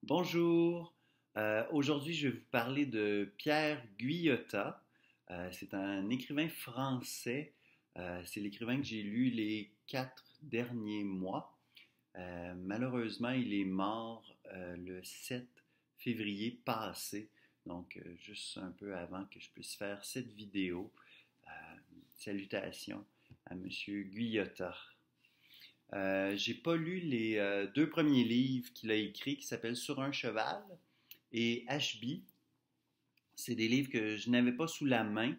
Bonjour. Aujourd'hui, je vais vous parler de Pierre Guyotat. C'est un écrivain français. C'est l'écrivain que j'ai lu les 4 derniers mois. Malheureusement, il est mort le 7 février passé, donc juste un peu avant que je puisse faire cette vidéo. Euh, Salutations à Monsieur Guyotat. J'ai pas lu les 2 premiers livres qu'il a écrits qui s'appellent Sur un cheval et HB. C'est des livres que je n'avais pas sous la main.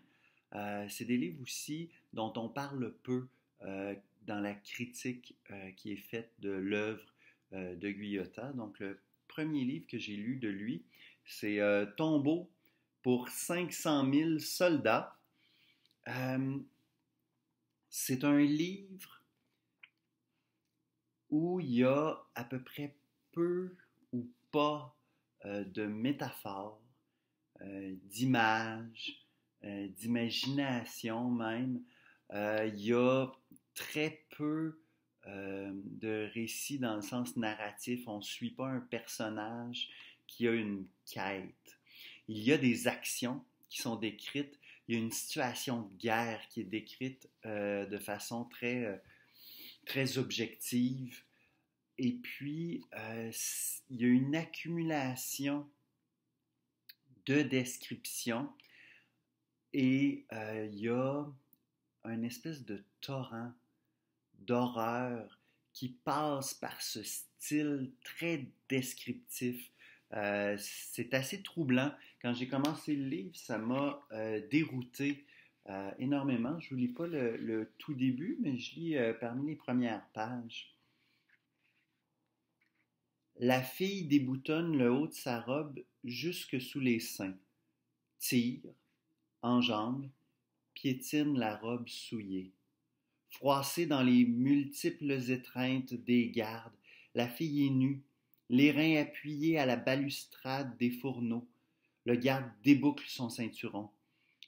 C'est des livres aussi dont on parle peu dans la critique qui est faite de l'œuvre de Guyotat. Donc, le premier livre que j'ai lu de lui, c'est Tombeau pour 500 000 soldats. Euh, c'est un livre où il y a à peu près peu ou pas de métaphores, d'images, d'imagination même. Il y a très peu de récits dans le sens narratif. On ne suit pas un personnage qui a une quête. Il y a des actions qui sont décrites. Il y a une situation de guerre qui est décrite de façon très objective. Et puis, il y a une accumulation de descriptions et il y a une espèce de torrent d'horreur qui passe par ce style très descriptif. C'est assez troublant. Quand j'ai commencé le livre, ça m'a dérouté énormément. Je ne vous lis pas le tout début, mais je lis parmi les premières pages. La fille déboutonne le haut de sa robe jusque sous les seins, tire, enjambe, piétine la robe souillée. Froissée dans les multiples étreintes des gardes, la fille est nue, les reins appuyés à la balustrade des fourneaux. Le garde déboucle son ceinturon.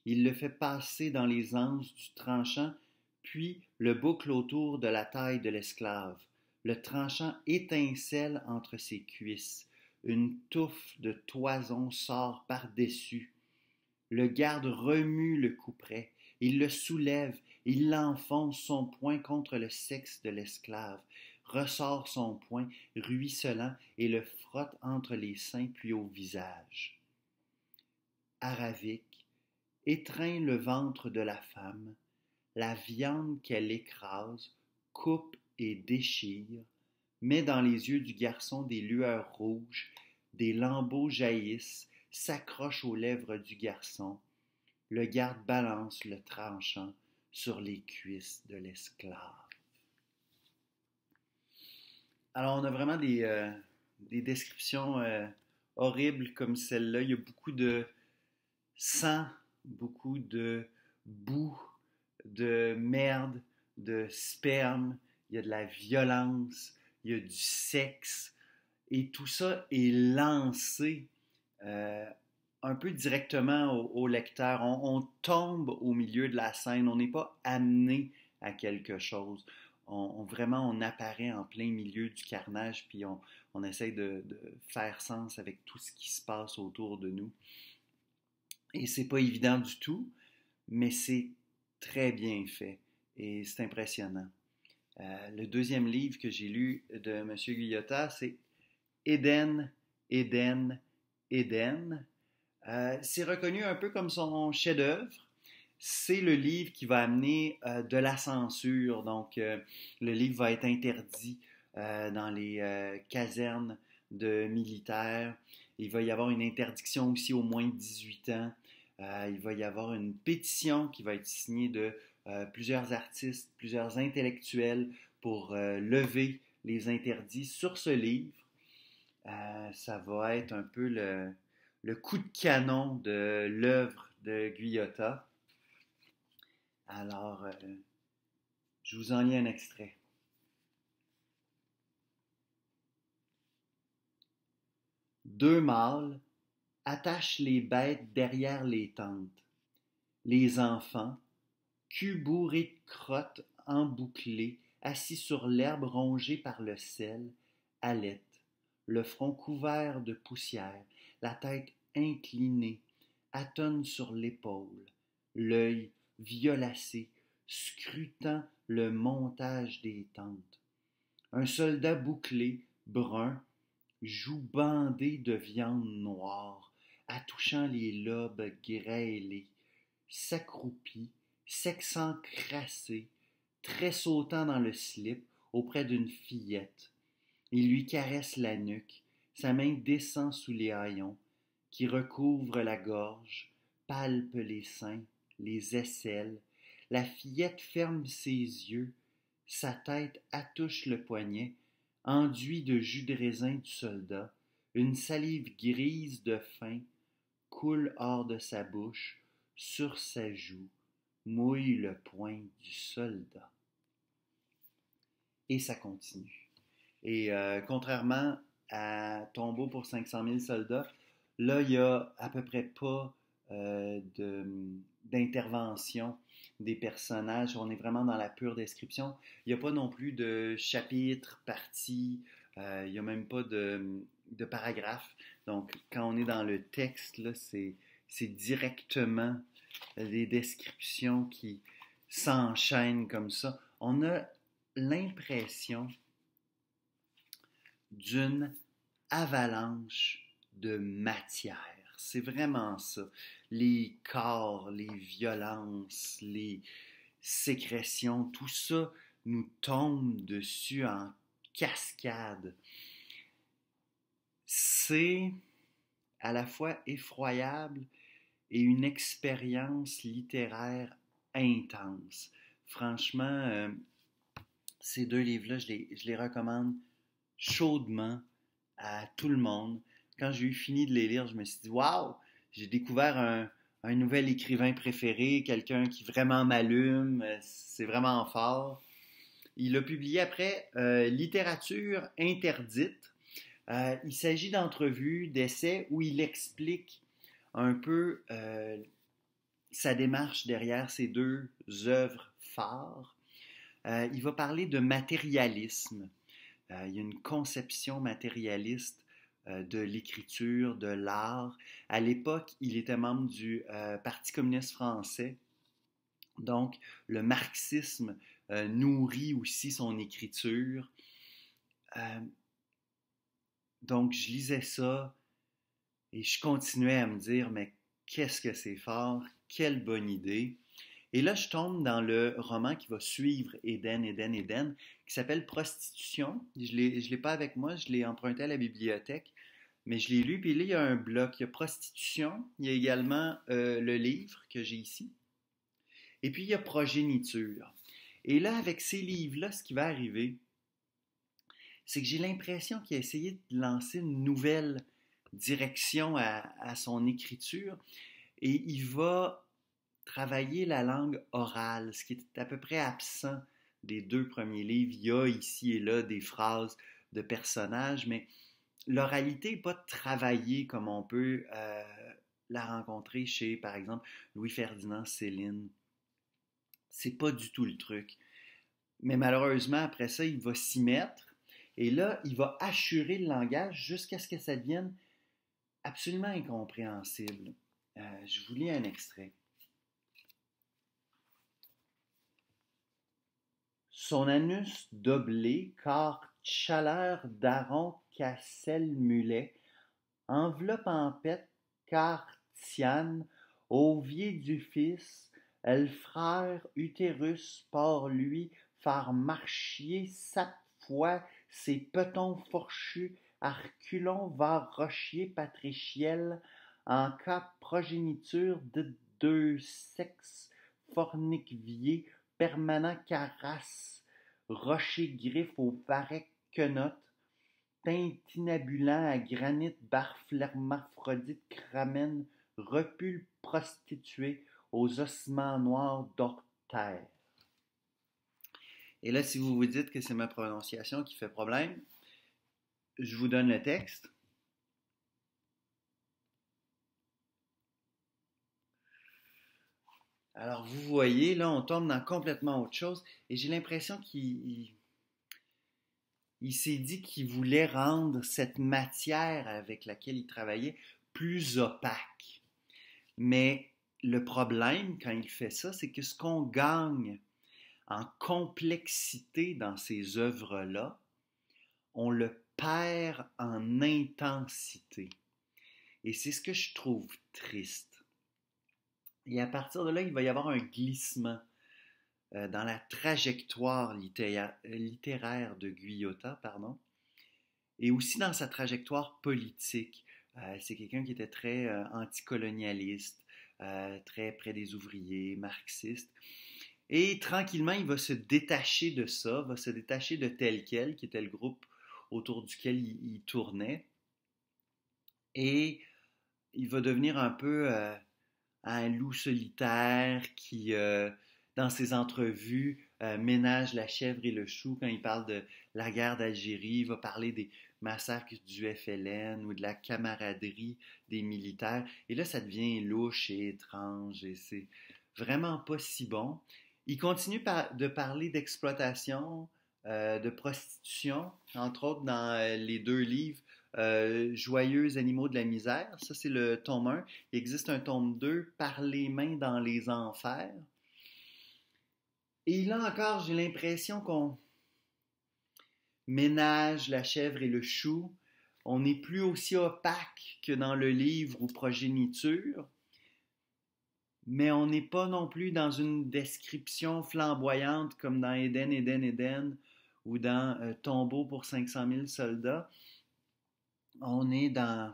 Il le fait passer dans les anses du tranchant, puis le boucle autour de la taille de l'esclave. Le tranchant étincelle entre ses cuisses. Une touffe de toison sort par-dessus. Le garde remue le couperet. Il le soulève. Il enfonce son poing contre le sexe de l'esclave, ressort son poing ruisselant et le frotte entre les seins puis au visage. Aravique étreint le ventre de la femme, la viande qu'elle écrase, coupe et déchire, met dans les yeux du garçon des lueurs rouges, des lambeaux jaillissent, s'accrochent aux lèvres du garçon. Le garde balance le tranchant sur les cuisses de l'esclave. Alors, on a vraiment des descriptions horribles comme celle-là. Il y a beaucoup de sang, beaucoup de boue, de merde, de sperme, il y a de la violence, il y a du sexe, et tout ça est lancé euh, un peu directement au lecteur. On tombe au milieu de la scène, on n'est pas amené à quelque chose. Vraiment, on apparaît en plein milieu du carnage, puis on essaye de faire sens avec tout ce qui se passe autour de nous. Et c'est pas évident du tout, mais c'est très bien fait et c'est impressionnant. Le deuxième livre que j'ai lu de M. Guyotat, c'est Éden, Éden, Éden. C'est reconnu un peu comme son chef-d'œuvre. C'est le livre qui va amener de la censure. Donc, le livre va être interdit dans les casernes de militaires. Il va y avoir une interdiction aussi aux moins de 18 ans. Il va y avoir une pétition qui va être signée de plusieurs artistes, plusieurs intellectuels pour lever les interdits sur ce livre. Ça va être un peu le coup de canon de l'œuvre de Guyotat. Alors, je vous en lis un extrait. Deux mâles attachent les bêtes derrière les tentes. Les enfants, cul bourré de crottes embouclées, assis sur l'herbe rongée par le sel, allaitent. le front couvert de poussière, la tête inclinée, atone sur l'épaule, l'œil violacé, scrutant le montage des tentes. Un soldat bouclé, brun, joue bandé de viande noire, attouchant les lobes grêlés, s'accroupit, sexant crassé, tressautant dans le slip auprès d'une fillette. Il lui caresse la nuque, sa main descend sous les haillons, qui recouvrent la gorge, palpe les seins, les aisselles. La fillette ferme ses yeux, sa tête attouche le poignet, enduit de jus de raisin du soldat, une salive grise de faim coule hors de sa bouche, sur sa joue, mouille le poing du soldat. Et ça continue. Et contrairement à Tombeau pour 500 000 soldats, là, il n'y a à peu près pas d'intervention des personnages. On est vraiment dans la pure description. Il n'y a pas non plus de chapitres, parties. Il n'y a même pas de paragraphes. Donc, quand on est dans le texte, là, c'est directement les descriptions qui s'enchaînent comme ça. On a l'impression d'une avalanche de matière. C'est vraiment ça. Les corps, les violences, les sécrétions, tout ça nous tombe dessus en cascade. C'est à la fois effroyable et une expérience littéraire intense. Franchement, ces deux livres-là, je les recommande chaudement à tout le monde. Quand j'ai eu fini de les lire, je me suis dit, waouh, j'ai découvert un nouvel écrivain préféré, quelqu'un qui vraiment m'allume, c'est vraiment fort. Il a publié après Littérature interdite. Il s'agit d'entrevues, d'essais où il explique un peu sa démarche derrière ces deux œuvres phares. Il va parler de matérialisme. Il y a une conception matérialiste de l'écriture, de l'art. À l'époque, il était membre du Parti communiste français. Donc, le marxisme nourrit aussi son écriture. Donc, je lisais ça et je continuais à me dire, mais qu'est-ce que c'est fort, quelle bonne idée. Et là, je tombe dans le roman qui va suivre Éden, qui s'appelle Prostitution. Je l'ai pas avec moi, je l'ai emprunté à la bibliothèque, mais je l'ai lu, puis là, il y a un bloc. Il y a Prostitution, il y a également le livre que j'ai ici, et puis il y a Progéniture. Et là, avec ces livres-là, ce qui va arriver, c'est que j'ai l'impression qu'il a essayé de lancer une nouvelle direction à son écriture, et il va travailler la langue orale, ce qui est à peu près absent des deux premiers livres. Il y a ici et là des phrases de personnages, mais l'oralité n'est pas travaillée comme on peut la rencontrer chez, par exemple, Louis-Ferdinand Céline. C'est pas du tout le truc. Mais malheureusement, après ça, il va s'y mettre et là, il va hachurer le langage jusqu'à ce que ça devienne absolument incompréhensible. Je vous lis un extrait. Son anus doblé, corps chaleur d'aron cassel mulet, enveloppe en pète cartiane, ovier du fils, elle frère utérus por lui, phare marchier, sape foi, ses petons fourchus, arculons var rochier patriciel, en cas progéniture de deux sexes, fornique-vier, permanent carasse, rocher griffe au varech quenotte, tintinabulant à granit barf l'hermaphrodite cramène, repule prostituée aux ossements noirs d'ortère. Et là, si vous vous dites que c'est ma prononciation qui fait problème, je vous donne le texte. Alors, vous voyez, là, on tombe dans complètement autre chose et j'ai l'impression qu'il il s'est dit qu'il voulait rendre cette matière avec laquelle il travaillait plus opaque. Mais le problème quand il fait ça, c'est que ce qu'on gagne en complexité dans ces œuvres-là, on le perd en intensité. Et c'est ce que je trouve triste. Et à partir de là, il va y avoir un glissement dans la trajectoire littéraire de Guyotat, pardon, et aussi dans sa trajectoire politique. C'est quelqu'un qui était très anticolonialiste, très près des ouvriers, marxiste. Et tranquillement, il va se détacher de ça, va se détacher de Tel Quel, qui était le groupe autour duquel il tournait. Et il va devenir un peu un loup solitaire qui, dans ses entrevues, ménage la chèvre et le chou. Quand il parle de la guerre d'Algérie, il va parler des massacres du FLN ou de la camaraderie des militaires. Et là, ça devient louche et étrange et c'est vraiment pas si bon. Il continue de parler d'exploitation, de prostitution, entre autres dans les deux livres Joyeux animaux de la misère. Ça, c'est le tome 1. Il existe un tome 2, Par les mains dans les enfers. Et là encore, j'ai l'impression qu'on ménage la chèvre et le chou. On n'est plus aussi opaque que dans le livre ou Progéniture, mais on n'est pas non plus dans une description flamboyante comme dans Éden, Éden, Éden ou dans Tombeau pour 500 000 soldats. On est dans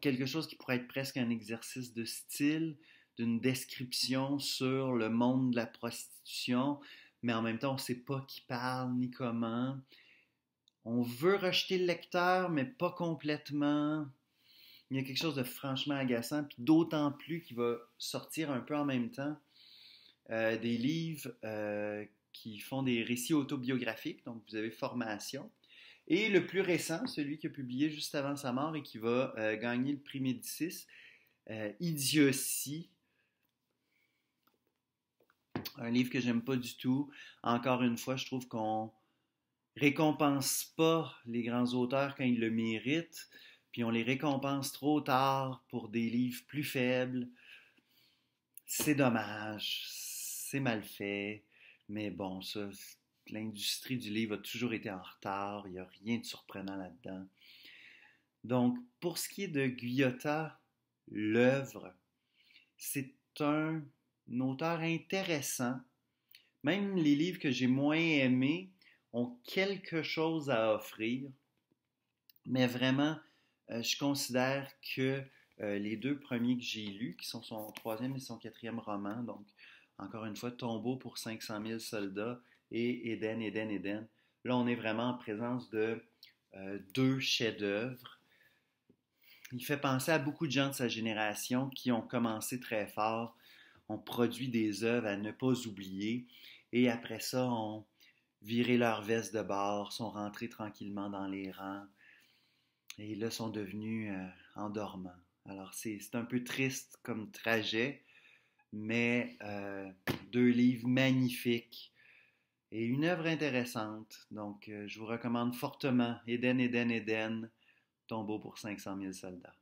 quelque chose qui pourrait être presque un exercice de style, d'une description sur le monde de la prostitution, mais en même temps, on ne sait pas qui parle ni comment. On veut rejeter le lecteur, mais pas complètement. Il y a quelque chose de franchement agaçant, puis d'autant plus qu'il va sortir un peu en même temps des livres qui font des récits autobiographiques, donc vous avez Formation. Et le plus récent, celui qu'il a publié juste avant sa mort et qui va gagner le prix Médicis, Idiotie, un livre que j'aime pas du tout. Encore une fois, je trouve qu'on récompense pas les grands auteurs quand ils le méritent, puis on les récompense trop tard pour des livres plus faibles. C'est dommage, c'est mal fait, mais bon, ça, l'industrie du livre a toujours été en retard, il n'y a rien de surprenant là-dedans. Donc, pour ce qui est de Guyotat, l'œuvre, c'est un auteur intéressant. Même les livres que j'ai moins aimés ont quelque chose à offrir, mais vraiment, je considère que les deux premiers que j'ai lus, qui sont son troisième et son quatrième roman, donc encore une fois, Tombeau pour 500 000 soldats et Éden, Éden, Éden. Là, on est vraiment en présence de deux chefs-d'œuvre. Il fait penser à beaucoup de gens de sa génération qui ont commencé très fort, ont produit des œuvres à ne pas oublier, et après ça, ont viré leur veste de bord, sont rentrés tranquillement dans les rangs, et là, sont devenus endormants. Alors, c'est un peu triste comme trajet, mais deux livres magnifiques et une œuvre intéressante. Donc, je vous recommande fortement Éden, Éden, Éden, Tombeau pour 500 000 soldats.